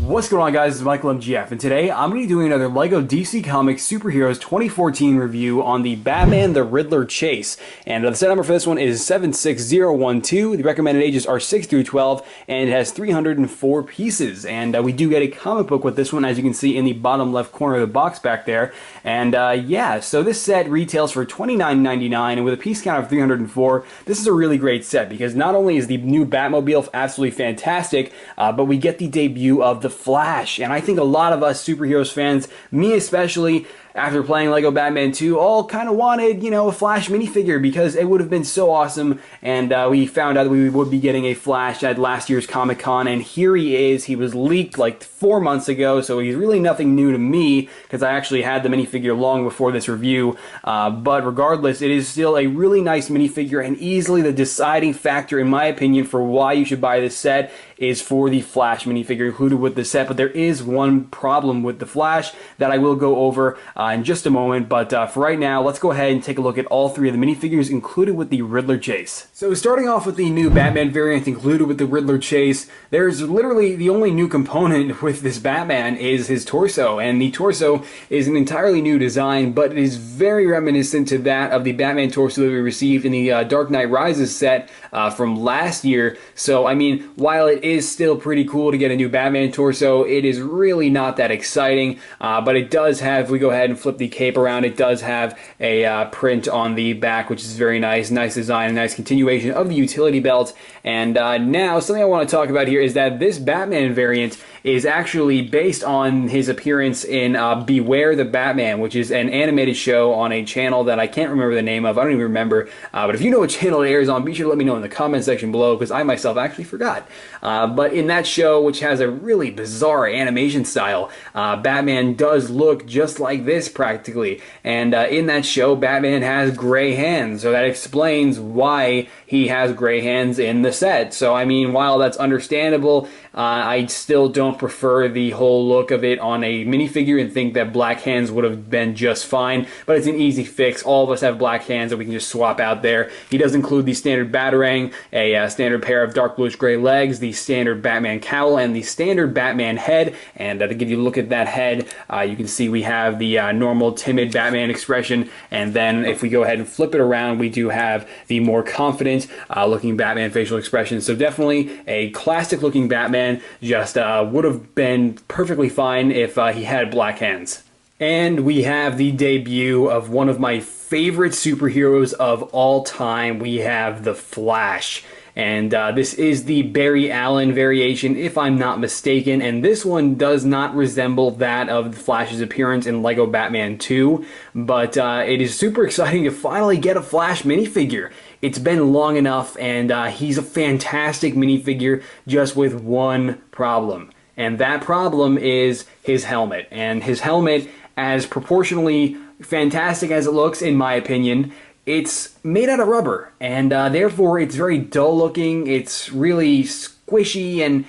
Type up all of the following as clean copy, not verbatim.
What's going on, guys? It's Michael MGF, and today I'm going to be doing another LEGO DC Comics Superheroes 2014 review on the Batman the Riddler Chase. And the set number for this one is 76012. The recommended ages are 6 through 12, and it has 304 pieces. And we do get a comic book with this one, as you can see in the bottom left corner of the box back there. And yeah, so this set retails for $29.99, and with a piece count of 304, this is a really great set because not only is the new Batmobile absolutely fantastic, but we get the debut of the Flash. And I think a lot of us superheroes fans, me especially, after playing LEGO Batman 2, all kind of wanted, you know, a Flash minifigure because it would have been so awesome. And we found out that we would be getting a Flash at last year's Comic-Con, and here he is. He was leaked like 4 months ago, so he's really nothing new to me because I actually had the minifigure long before this review. But regardless, it is still a really nice minifigure, and easily the deciding factor, in my opinion, for why you should buy this set is for the Flash minifigure included with the set. But there is one problem with the Flash that I will go over in just a moment, but for right now, let's go ahead and take a look at all three of the minifigures included with the Riddler Chase. So starting off with the new Batman variant included with the Riddler Chase, there's literally the only new component with this Batman is his torso, and the torso is an entirely new design, but it is very reminiscent to that of the Batman torso that we received in the Dark Knight Rises set from last year. So I mean, while it is still pretty cool to get a new Batman torso, it is really not that exciting, but it does have, if we go ahead and flip the cape around, it does have a print on the back, which is very nice. Nice design, a nice continuation of the utility belt. And now, something I want to talk about here is that this Batman variant is actually based on his appearance in Beware the Batman, which is an animated show on a channel that I can't remember the name of. I don't even remember. But if you know what channel it airs on, be sure to let me know in the comment section below, because I myself actually forgot. But in that show, which has a really bizarre animation style, Batman does look just like this practically. And in that show, Batman has gray hands, so that explains why he has gray hands in the set. So I mean, while that's understandable, I still don't prefer the whole look of it on a minifigure and think that black hands would have been just fine, but it's an easy fix. All of us have black hands that we can just swap out there. He does include the standard Batarang, a standard pair of dark bluish gray legs, the standard Batman cowl, and the standard Batman head. And to give you a look at that head, you can see we have the normal timid Batman expression, and then if we go ahead and flip it around, we do have the more confident looking Batman facial expression. So definitely a classic looking Batman, just would have been perfectly fine if he had black hands. And we have the debut of one of my favorite superheroes of all time. We have the Flash. And this is the Barry Allen variation, if I'm not mistaken, and this one does not resemble that of the Flash's appearance in LEGO Batman 2, but it is super exciting to finally get a Flash minifigure. It's been long enough, and he's a fantastic minifigure, just with one problem. And that problem is his helmet. And his helmet, as proportionally fantastic as it looks, in my opinion, it's made out of rubber, and therefore it's very dull looking. It's really squishy, and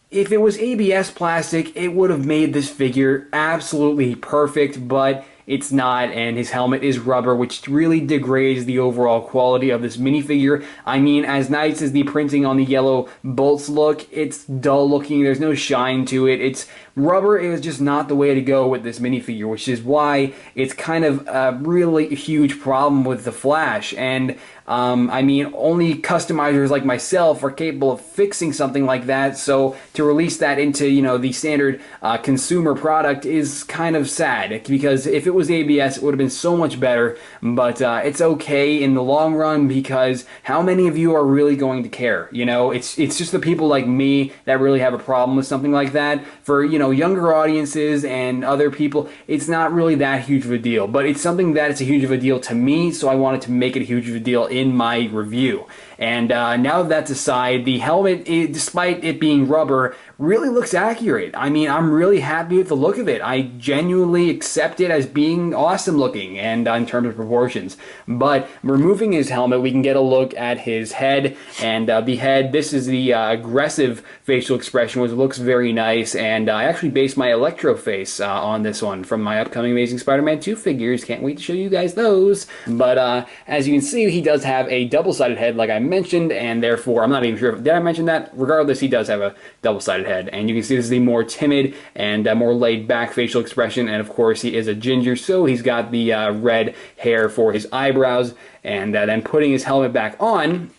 if it was ABS plastic, it would have made this figure absolutely perfect, but it's not, and his helmet is rubber, which really degrades the overall quality of this minifigure. I mean, as nice as the printing on the yellow bolts look, it's dull looking. There's no shine to it. It's rubber. It was just not the way to go with this minifigure, which is why it's kind of a really huge problem with the Flash. And I mean, only customizers like myself are capable of fixing something like that, so to release that into, you know, the standard consumer product is kind of sad, because if it was ABS, it would have been so much better, but it's okay in the long run, because how many of you are really going to care? You know, it's just the people like me that really have a problem with something like that. For, you know, younger audiences and other people, it's not really that huge of a deal, but it's something that it's a huge of a deal to me, so I wanted to make it a huge of a deal in my review. And now that that's aside, the helmet, despite it being rubber, really looks accurate. I mean, I'm really happy with the look of it. I genuinely accept it as being awesome looking, and in terms of proportions. But removing his helmet, we can get a look at his head, and the head, this is the aggressive facial expression, which looks very nice, and I actually based my Electro face on this one from my upcoming Amazing Spider-Man 2 figures. Can't wait to show you guys those. But as you can see, he does does have a double-sided head, like I mentioned, and therefore, I'm not even sure if, did I mention that? Regardless, he does have a double-sided head, and you can see this is the more timid and more laid-back facial expression, and of course, he is a ginger, so he's got the red hair for his eyebrows, and then putting his helmet back on,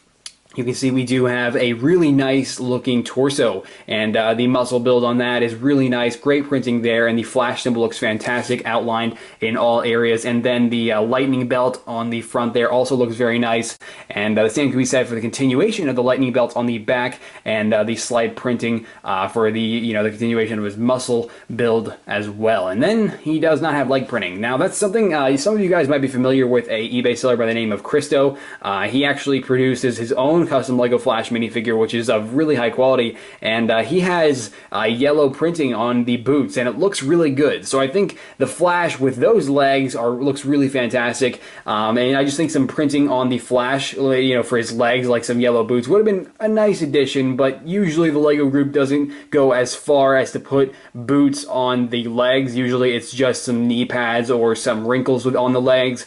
you can see we do have a really nice looking torso, and the muscle build on that is really nice. Great printing there, and the flash symbol looks fantastic, outlined in all areas. And then the lightning belt on the front there also looks very nice. And the same can be said for the continuation of the lightning belt on the back, and the slight printing for the the continuation of his muscle build as well. And then he does not have leg printing. Now that's something some of you guys might be familiar with a eBay seller by the name of Christo. He actually produces his own custom Lego Flash minifigure, which is of really high quality, and he has yellow printing on the boots, and it looks really good. So I think the Flash with those legs looks really fantastic, and I just think some printing on the Flash, for his legs, like some yellow boots, would have been a nice addition. But usually the Lego group doesn't go as far as to put boots on the legs. Usually it's just some knee pads or some wrinkles on the legs.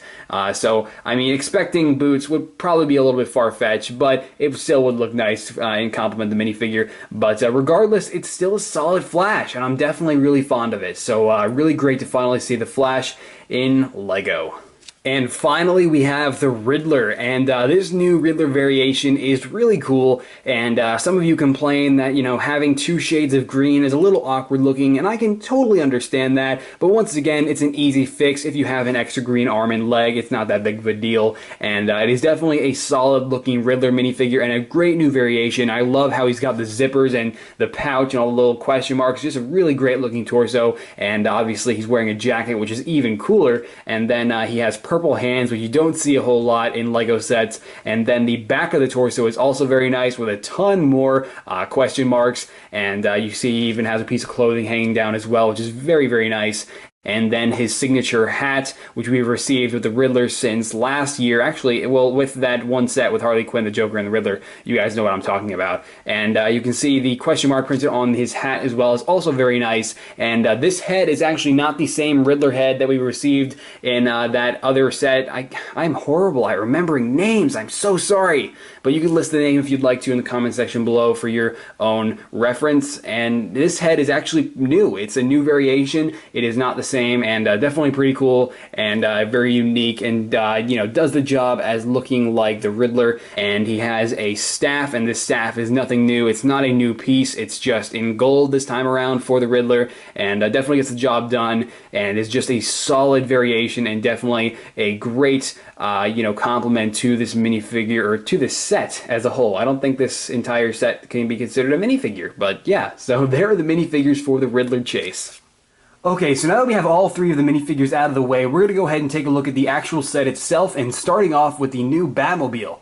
So I mean, expecting boots would probably be a little bit far-fetched, but it still would look nice and complement the minifigure. But regardless, it's still a solid Flash, and I'm definitely really fond of it. So really great to finally see the Flash in Lego. And finally, we have the Riddler, and this new Riddler variation is really cool, and some of you complain that, having two shades of green is a little awkward looking, and I can totally understand that, but once again, it's an easy fix. If you have an extra green arm and leg, it's not that big of a deal, and it is definitely a solid looking Riddler minifigure and a great new variation. I love how he's got the zippers and the pouch and all the little question marks. Just a really great looking torso, and obviously he's wearing a jacket, which is even cooler, and then he has purple hands, which you don't see a whole lot in Lego sets, and then the back of the torso is also very nice with a ton more question marks, and you see he even has a piece of clothing hanging down as well, which is very, very nice. And then his signature hat, which we've received with the Riddler since last year. Actually, well, with that one set with Harley Quinn, the Joker, and the Riddler, you guys know what I'm talking about. And you can see the question mark printed on his hat as well is also very nice. And this head is actually not the same Riddler head that we received in that other set. I'm horrible at remembering names. I'm so sorry. But you can list the name if you'd like to in the comment section below for your own reference. And this head is actually new. It's a new variation. It is not the same, and definitely pretty cool and very unique, and does the job as looking like the Riddler. And he has a staff, and this staff is nothing new. It's not a new piece. It's just in gold this time around for the Riddler, and definitely gets the job done, and is just a solid variation and definitely a great compliment to this minifigure, or to this set as a whole. I don't think this entire set can be considered a minifigure, but yeah, so there are the minifigures for the Riddler Chase. Okay, so now that we have all three of the minifigures out of the way, we're going to go ahead and take a look at the actual set itself, and starting off with the new Batmobile.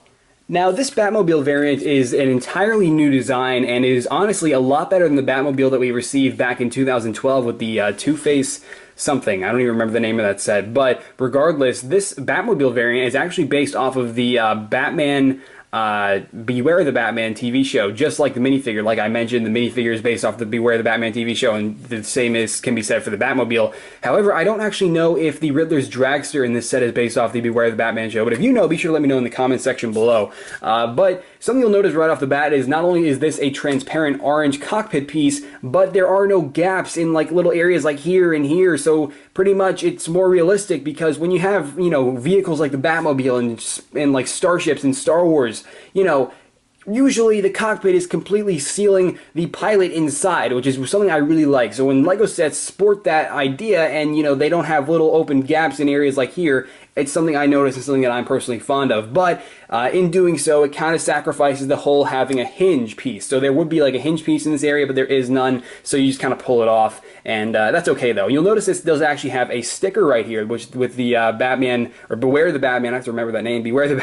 Now, this Batmobile variant is an entirely new design, and it is honestly a lot better than the Batmobile that we received back in 2012 with the Two-Face something. I don't even remember the name of that set, but regardless, this Batmobile variant is actually based off of the Batman Beware the Batman TV show, just like the minifigure. Like I mentioned, the minifigure is based off the Beware the Batman TV show, and the same can be said for the Batmobile. However, I don't actually know if the Riddler's Dragster in this set is based off the Beware the Batman show, but if you know, be sure to let me know in the comment section below. But something you'll notice right off the bat is not only is this a transparent orange cockpit piece, but there are no gaps in like little areas like here and here, so pretty much it's more realistic, because when you have, vehicles like the Batmobile and like starships in Star Wars, usually the cockpit is completely sealing the pilot inside, which is something I really like. So when Lego sets sport that idea, and they don't have little open gaps in areas like here, it's something I notice and something that I'm personally fond of. But in doing so, it kind of sacrifices the whole having a hinge piece. So there would be like a hinge piece in this area, but there is none, so you just kind of pull it off. And that's okay though. You'll notice this does actually have a sticker right here, which with the Batman, or Beware the Batman, I have to remember that name, Beware the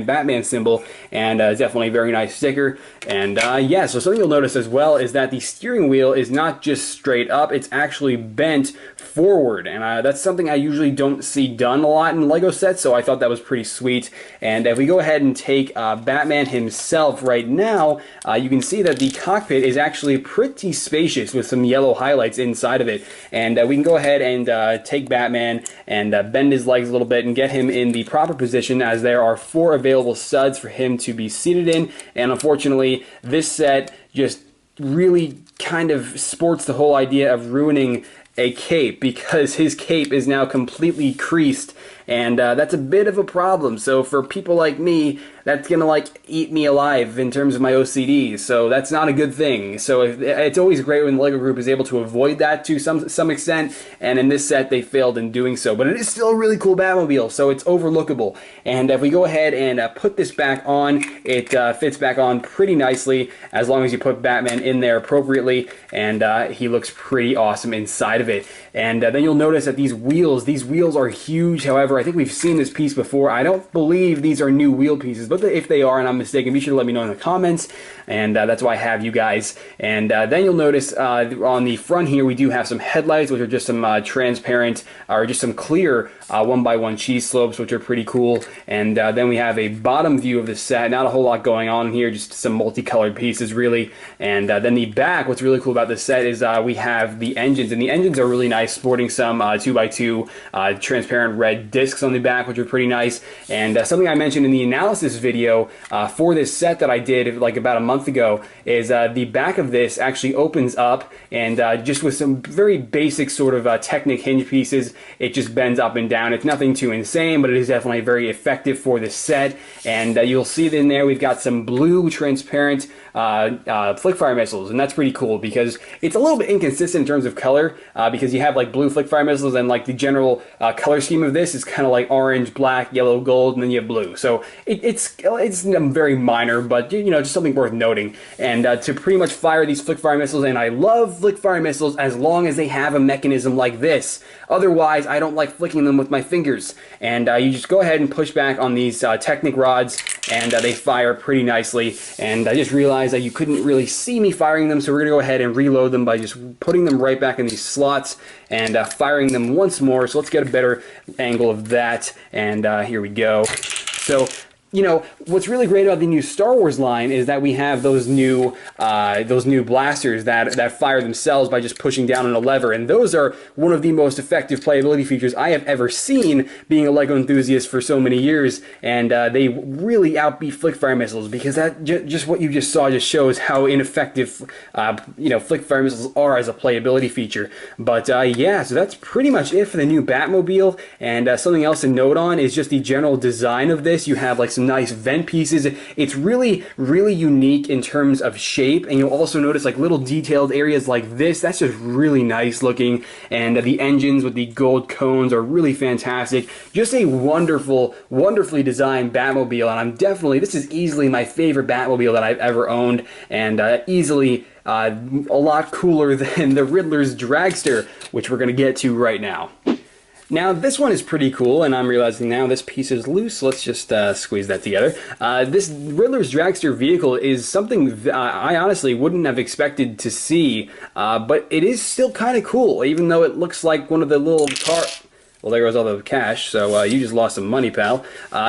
Batman symbol, and definitely a very nice sticker. And yeah, so something you'll notice as well is that the steering wheel is not just straight up, it's actually bent forward, and that's something I usually don't see done a lot in Lego Lego sets, so I thought that was pretty sweet. And if we go ahead and take Batman himself right now, you can see that the cockpit is actually pretty spacious with some yellow highlights inside of it. And we can go ahead and take Batman and bend his legs a little bit and get him in the proper position, as there are 4 available studs for him to be seated in. And unfortunately, this set just really kind of sports the whole idea of ruining a cape, because his cape is now completely creased, and that's a bit of a problem. So for people like me, that's gonna like eat me alive in terms of my OCD, so that's not a good thing. So it's always great when the LEGO Group is able to avoid that to some extent, and in this set they failed in doing so. But it is still a really cool Batmobile, so it's overlookable. And if we go ahead and put this back on, it fits back on pretty nicely as long as you put Batman in there appropriately, and he looks pretty awesome inside of it. And then you'll notice that these wheels are huge. However, I think we've seen this piece before. I don't believe these are new wheel pieces, but if they are and I'm mistaken, be sure to let me know in the comments, and that's why I have you guys. And then you'll notice on the front here we do have some headlights, which are just some transparent or just some clear 1x1 cheese slopes, which are pretty cool. And then we have a bottom view of the set. Not a whole lot going on here, just some multicolored pieces really. And then the back, what's really cool about this set is we have the engines, and the engines are really nice, sporting some 2x2 transparent red discs on the back, which are pretty nice. And something I mentioned in the analysis video for this set that I did like about a month ago is the back of this actually opens up, and just with some very basic sort of Technic hinge pieces, it just bends up and down. It's nothing too insane, but it is definitely very effective for this set. And you'll see that in there we've got some blue transparent flick fire missiles, and that's pretty cool because it's a little bit inconsistent in terms of color, because you have like blue flick fire missiles, and like the general color scheme of this is kind of like orange, black, yellow, gold, and then you have blue. So it's very minor, but you know, just something worth noting. And to pretty much fire these flick fire missiles, and I love flick fire missiles as long as they have a mechanism like this. Otherwise, I don't like flicking them with my fingers. And you just go ahead and push back on these Technic rods, and they fire pretty nicely. And I just realized that you couldn't really see me firing them, so we're gonna go ahead and reload them by just putting them right back in these slots and firing them once more. So let's get a better angle of that, and here we go. So, you know, what's really great about the new Star Wars line is that we have those new blasters that fire themselves by just pushing down on a lever, and those are one of the most effective playability features I have ever seen, being a LEGO enthusiast for so many years. And they really outbeat flick fire missiles, because that just what you just saw just shows how ineffective you know, flick fire missiles are as a playability feature. But yeah, so that's pretty much it for the new Batmobile. And something else to note on is just the general design of this. You have like some nice vent pieces. It's really unique in terms of shape, and you'll also notice like little detailed areas like this. That's just really nice looking. And the engines with the gold cones are really fantastic. Just a wonderfully designed Batmobile, and this is easily my favorite Batmobile that I've ever owned, and easily a lot cooler than the Riddler's Dragster, which we're going to get to right now. Now, this one is pretty cool, and I'm realizing now this piece is loose. Let's just squeeze that together. This Riddler's Dragster vehicle is something I honestly wouldn't have expected to see, but it is still kind of cool, even though it looks like one of the little Well, there goes all the cash, so you just lost some money, pal.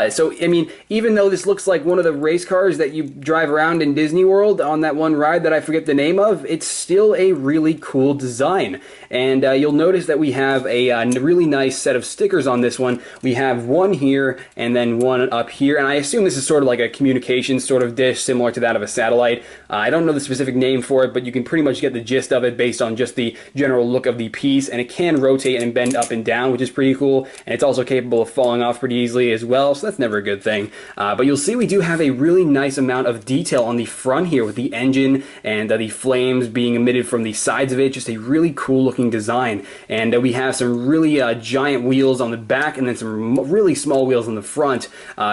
So, I mean, even though this looks like one of the race cars that you drive around in Disney World on that one ride that I forget the name of, it's still a really cool design. And you'll notice that we have a really nice set of stickers on this one. We have one here and then one up here, and I assume this is sort of like a communications sort of dish, similar to that of a satellite. I don't know the specific name for it, but you can pretty much get the gist of it based on just the general look of the piece, and it can rotate and bend up and down, which is pretty cool, and it's also capable of falling off pretty easily as well, so that's never a good thing. But you'll see we do have a really nice amount of detail on the front here with the engine and the flames being emitted from the sides of it. Just a really cool looking design. And we have some really giant wheels on the back and then some really small wheels on the front.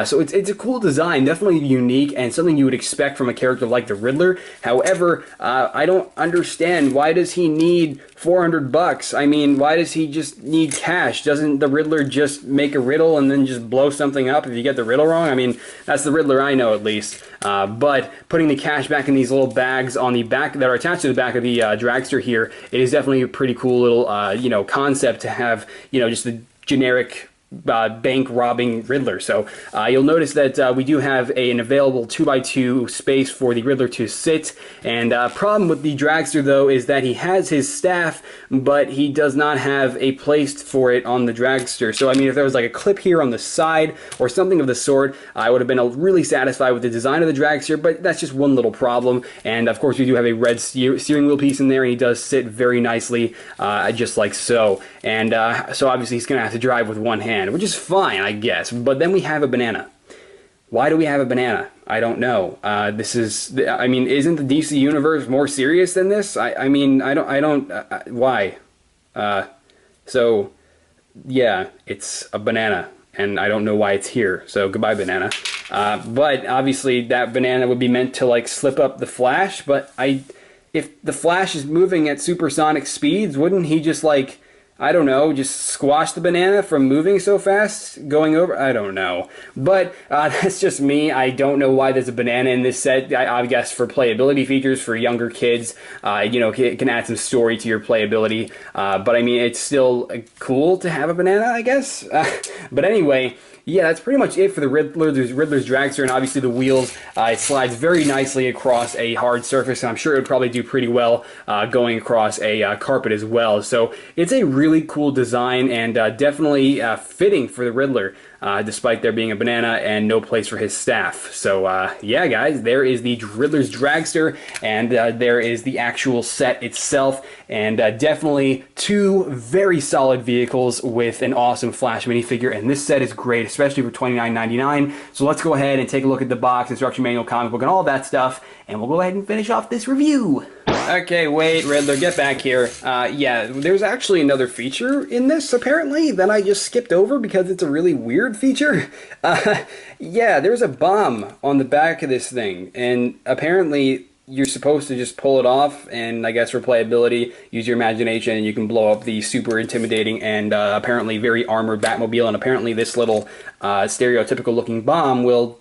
So it's a cool design, definitely unique and something you would expect from a character like the Riddler. However, I don't understand, why does he need $400? I mean, why does he just need cash? Doesn't the Riddler just make a riddle and then just blow something up if you get the riddle wrong? I mean, that's the Riddler I know, at least. But putting the cash back in these little bags on the back that are attached to the back of the dragster here, it is definitely a pretty cool little you know, concept to have, you know, just the generic bank robbing Riddler. So you'll notice that we do have an available 2x2 space for the Riddler to sit. And problem with the Dragster though is that he has his staff, but he does not have a place for it on the Dragster. So I mean, if there was like a clip here on the side or something of the sort, I would have been really satisfied with the design of the Dragster, but that's just one little problem. And of course we do have a red steering wheel piece in there, and he does sit very nicely, just like so. And so obviously he's gonna have to drive with one hand, which is fine, I guess. But then we have a banana. Why do we have a banana? I don't know. This is, I mean, isn't the DC universe more serious than this? I mean, why? So, yeah, it's a banana, and I don't know why it's here. So, goodbye, banana. But obviously, that banana would be meant to like slip up the Flash. But if the Flash is moving at supersonic speeds, wouldn't he just like, I don't know, just squash the banana from moving so fast, going over? I don't know. But that's just me. I don't know why there's a banana in this set. I guess for playability features for younger kids, you know, it can add some story to your playability. But I mean, it's still cool to have a banana, I guess. But anyway, yeah, that's pretty much it for the Riddler's Dragster, and obviously the wheels, it slides very nicely across a hard surface, and I'm sure it would probably do pretty well going across a carpet as well. So it's a really cool design, and definitely fitting for the Riddler, despite there being a banana and no place for his staff. So yeah, guys, there is the Riddler's Dragster, and there is the actual set itself, and definitely two very solid vehicles with an awesome Flash minifigure, and this set is great, especially for $29.99. So let's go ahead and take a look at the box, instruction manual, comic book, and all that stuff, and we'll go ahead and finish off this review. Okay, wait, Riddler, get back here. Yeah, there's actually another feature in this, apparently, that I just skipped over because it's a really weird feature. Yeah, there's a bomb on the back of this thing, and apparently you're supposed to just pull it off, and I guess for playability, use your imagination, and you can blow up the super intimidating and apparently very armored Batmobile, and apparently this little stereotypical looking bomb will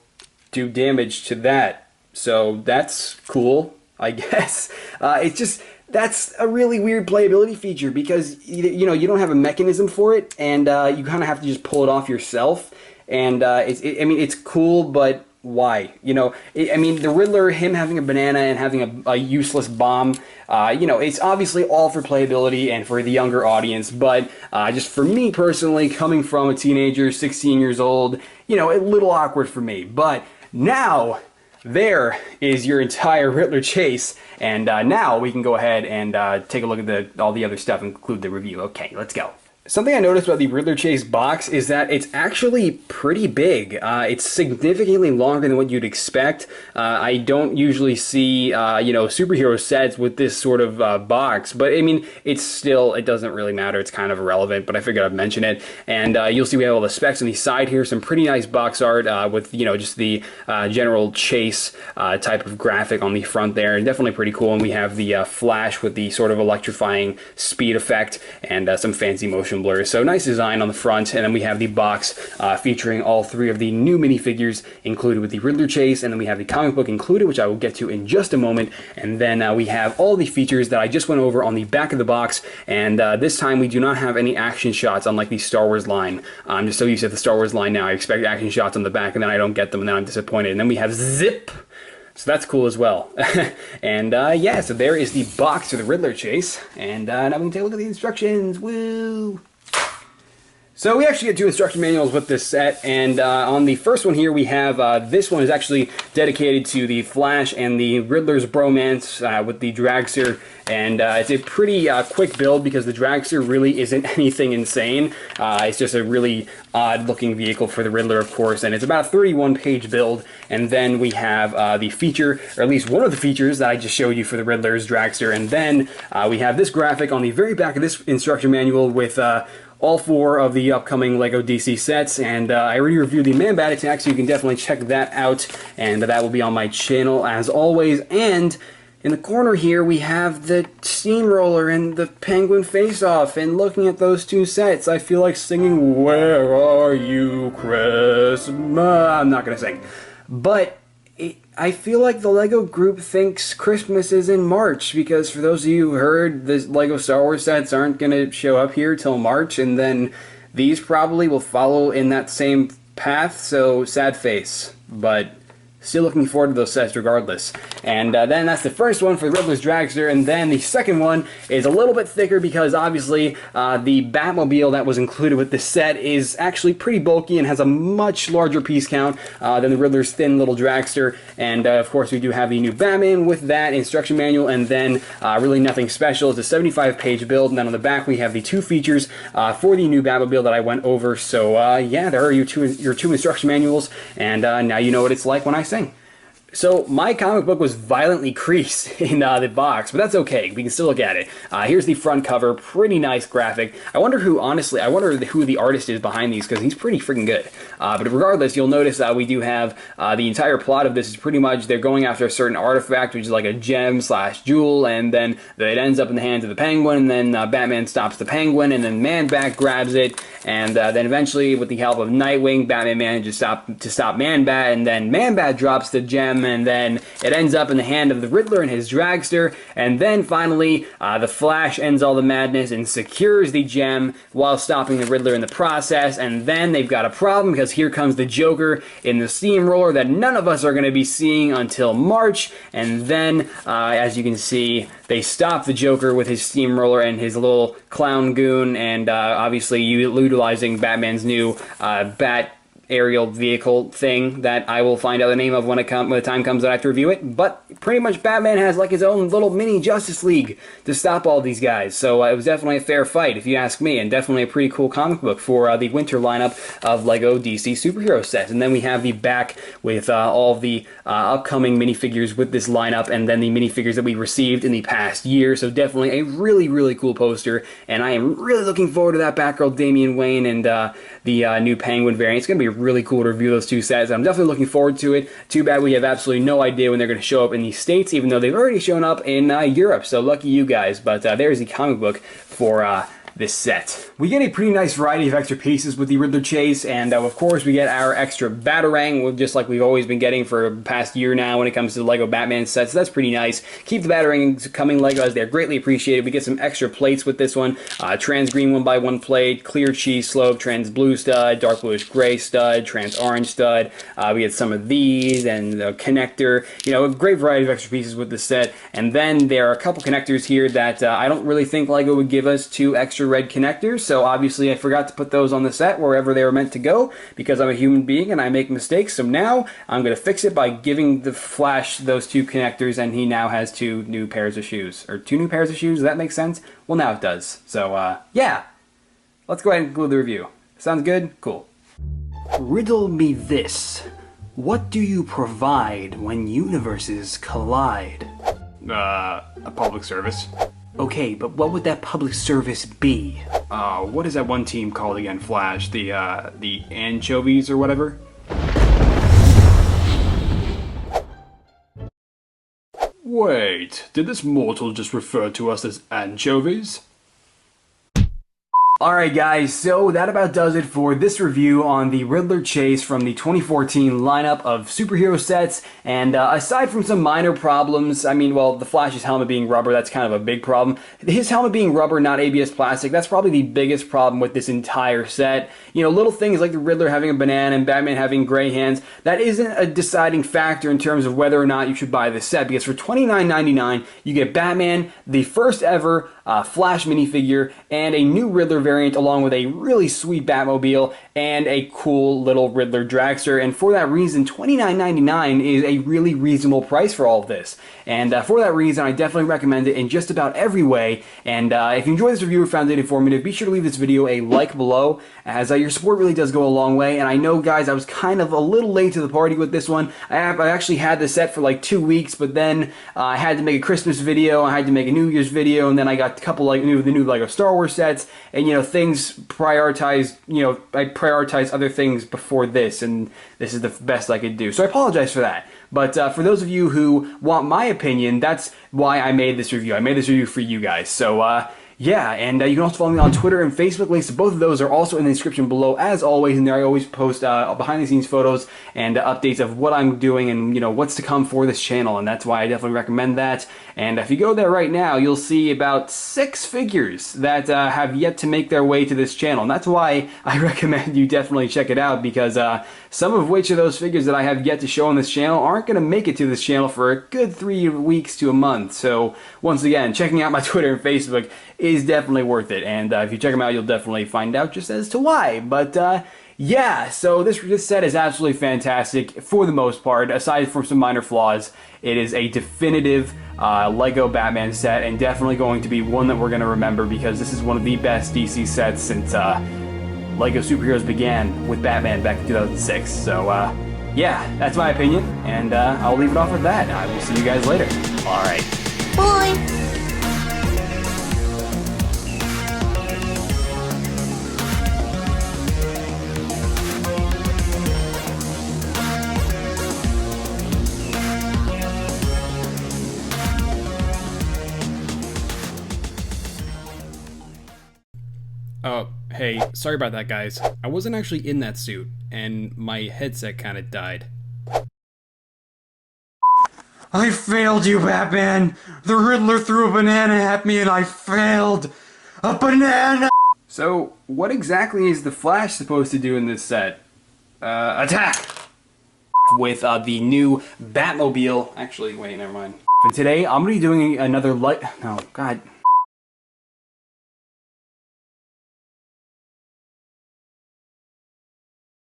do damage to that. So that's cool, I guess. It's just, that's a really weird playability feature because, you know, you don't have a mechanism for it, and you kind of have to just pull it off yourself. And I mean, it's cool, but why? You know, I mean, the Riddler, him having a banana and having a useless bomb, you know, it's obviously all for playability and for the younger audience, but just for me personally, coming from a teenager, 16 years old, you know, a little awkward for me. But now, there is your entire Riddler chase, and now we can go ahead and take a look at all the other stuff and conclude the review. Okay, let's go. Something I noticed about the Riddler Chase box is that it's actually pretty big. It's significantly longer than what you'd expect. I don't usually see, you know, superhero sets with this sort of box, but I mean, it's still, it doesn't really matter. It's kind of irrelevant, but I figured I'd mention it. And you'll see we have all the specs on the side here, some pretty nice box art with, you know, just the general chase type of graphic on the front there. And definitely pretty cool. And we have the Flash with the sort of electrifying speed effect and some fancy motion blur. So nice design on the front, and then we have the box featuring all three of the new minifigures included with the Riddler Chase, and then we have the comic book included, which I will get to in just a moment, and then we have all the features that I just went over on the back of the box, and this time we do not have any action shots unlike the Star Wars line. I'm just so used to the Star Wars line now. I expect action shots on the back, and then I don't get them, and then I'm disappointed. And then we have zip! So that's cool as well. And yeah, so there is the box for the Riddler Chase, and now we can take a look at the instructions. Woo! So we actually get two instruction manuals with this set, and on the first one here we have, this one is actually dedicated to the Flash and the Riddler's bromance with the Dragster, and it's a pretty quick build because the Dragster really isn't anything insane. It's just a really odd looking vehicle for the Riddler, of course, and it's about a 31-page build, and then we have the feature, or at least one of the features that I just showed you for the Riddler's Dragster, and then we have this graphic on the very back of this instruction manual with all four of the upcoming LEGO DC sets, and I already reviewed the Man-Bat attack, so you can definitely check that out, and that will be on my channel as always. And in the corner here we have the Steamroller and the Penguin Face-Off, and looking at those two sets I feel like singing "Where Are You Christmas?" I'm not gonna sing, but I feel like the LEGO group thinks Christmas is in March, because for those of you who heard, the LEGO Star Wars sets aren't going to show up here till March, and then these probably will follow in that same path, so sad face. But still looking forward to those sets regardless. And then that's the first one for the Riddler's Dragster, and then the second one is a little bit thicker because obviously the Batmobile that was included with the set is actually pretty bulky and has a much larger piece count than the Riddler's thin little dragster. And of course we do have the new Batman with that instruction manual, and then really nothing special. It's a 75-page build, and then on the back we have the two features for the new Batmobile that I went over. So yeah, there are your two instruction manuals, and now you know what it's like when I sing. So my comic book was violently creased in the box, but that's okay. We can still look at it. Here's the front cover, pretty nice graphic. I wonder who the artist is behind these, because he's pretty freaking good. But regardless, you'll notice we do have the entire plot of this is pretty much they're going after a certain artifact, which is like a gem / jewel, and then it ends up in the hands of the Penguin, and then Batman stops the Penguin, and then Man-Bat grabs it, and then eventually, with the help of Nightwing, Batman manages to stop Man-Bat, and then Man-Bat drops the gem, and then it ends up in the hand of the Riddler and his dragster, and then finally the Flash ends all the madness and secures the gem while stopping the Riddler in the process. And then they've got a problem because here comes the Joker in the steamroller that none of us are going to be seeing until March. And then as you can see, they stop the Joker with his steamroller and his little clown goon, and obviously utilizing Batman's new Bat aerial vehicle thing that I will find out the name of when the time comes that I have to review it. But pretty much Batman has like his own little mini Justice League to stop all these guys. So it was definitely a fair fight, if you ask me, and definitely a pretty cool comic book for the winter lineup of LEGO DC superhero sets. And then we have the back with all of the upcoming minifigures with this lineup, and then the minifigures that we received in the past year. So definitely a really, really cool poster, and I am really looking forward to that Batgirl Damian Wayne and the new Penguin variant. It's going to be really cool to review those two sets. I'm definitely looking forward to it. Too bad we have absolutely no idea when they're going to show up in the States, even though they've already shown up in Europe, so lucky you guys. But there's the comic book for this set. We get a pretty nice variety of extra pieces with the Riddler Chase, and of course we get our extra Batarang, just like we've always been getting for the past year now when it comes to the LEGO Batman sets. So that's pretty nice. Keep the Batarangs coming, LEGO, as they're greatly appreciated. We get some extra plates with this one. Trans green 1x1 plate, clear cheese slope, trans blue stud, dark bluish gray stud, trans orange stud. We get some of these and the connector. You know, a great variety of extra pieces with this set. And then there are a couple connectors here that I don't really think LEGO would give us, two extra red connectors, so obviously I forgot to put those on the set wherever they were meant to go because I'm a human being and I make mistakes. So now I'm going to fix it by giving the Flash those two connectors, and he now has two new pairs of shoes. Or two new pairs of shoes, does that make sense? Well, now it does. So yeah, let's go ahead and conclude the review. Sounds good? Cool. Riddle me this. What do you provide when universes collide? A public service. Okay, but what would that public service be? What is that one team called again, Flash? The Anchovies or whatever? Wait, did this mortal just refer to us as anchovies? Alright guys, so that about does it for this review on the Riddler Chase from the 2014 lineup of superhero sets. And aside from some minor problems, I mean, well, the Flash's helmet being rubber, that's kind of a big problem. His helmet being rubber, not ABS plastic, that's probably the biggest problem with this entire set. You know, little things like the Riddler having a banana and Batman having gray hands, that isn't a deciding factor in terms of whether or not you should buy this set, because for $29.99 you get Batman, the first ever Flash minifigure, and a new Riddler variant along with a really sweet Batmobile and a cool little Riddler Dragster. And for that reason, $29.99 is a really reasonable price for all of this. And for that reason, I definitely recommend it in just about every way. And if you enjoyed this review or found it informative, be sure to leave this video a like below, as your support really does go a long way. And I know, guys, I was kind of a little late to the party with this one. I actually had this set for like 2 weeks, but then I had to make a Christmas video, I had to make a New Year's video, and then I got a couple like the new LEGO Star Wars sets, and you know, things prioritized, you know, I prioritized other things before this, and this is the best I could do. So I apologize for that. But for those of you who want my opinion, that's why I made this review. I made this review for you guys. So yeah, and you can also follow me on Twitter and Facebook. Links to both of those are also in the description below, as always. And there I always post behind-the-scenes photos and updates of what I'm doing and, you know, what's to come for this channel. And that's why I definitely recommend that. And if you go there right now, you'll see about 6 figures that have yet to make their way to this channel. And that's why I recommend you definitely check it out, because some of which of those figures that I have yet to show on this channel aren't going to make it to this channel for a good 3 weeks to a month. So once again, checking out my Twitter and Facebook is definitely worth it, and if you check them out, you'll definitely find out just as to why. But yeah, so this set is absolutely fantastic for the most part. Aside from some minor flaws, it is a definitive Lego Batman set, and definitely going to be one that we're going to remember, because this is one of the best DC sets since Lego superheroes began with Batman back in 2006. So yeah, that's my opinion, and I'll leave it off with that. I will see you guys later. All right. Bye. Oh, hey, sorry about that, guys. I wasn't actually in that suit, and my headset kind of died. I failed you, Batman! The Riddler threw a banana at me and I failed! A banana! So, what exactly is the Flash supposed to do in this set? Attack! With the new Batmobile. Actually, wait, never mind. And today, I'm gonna be doing another oh, God.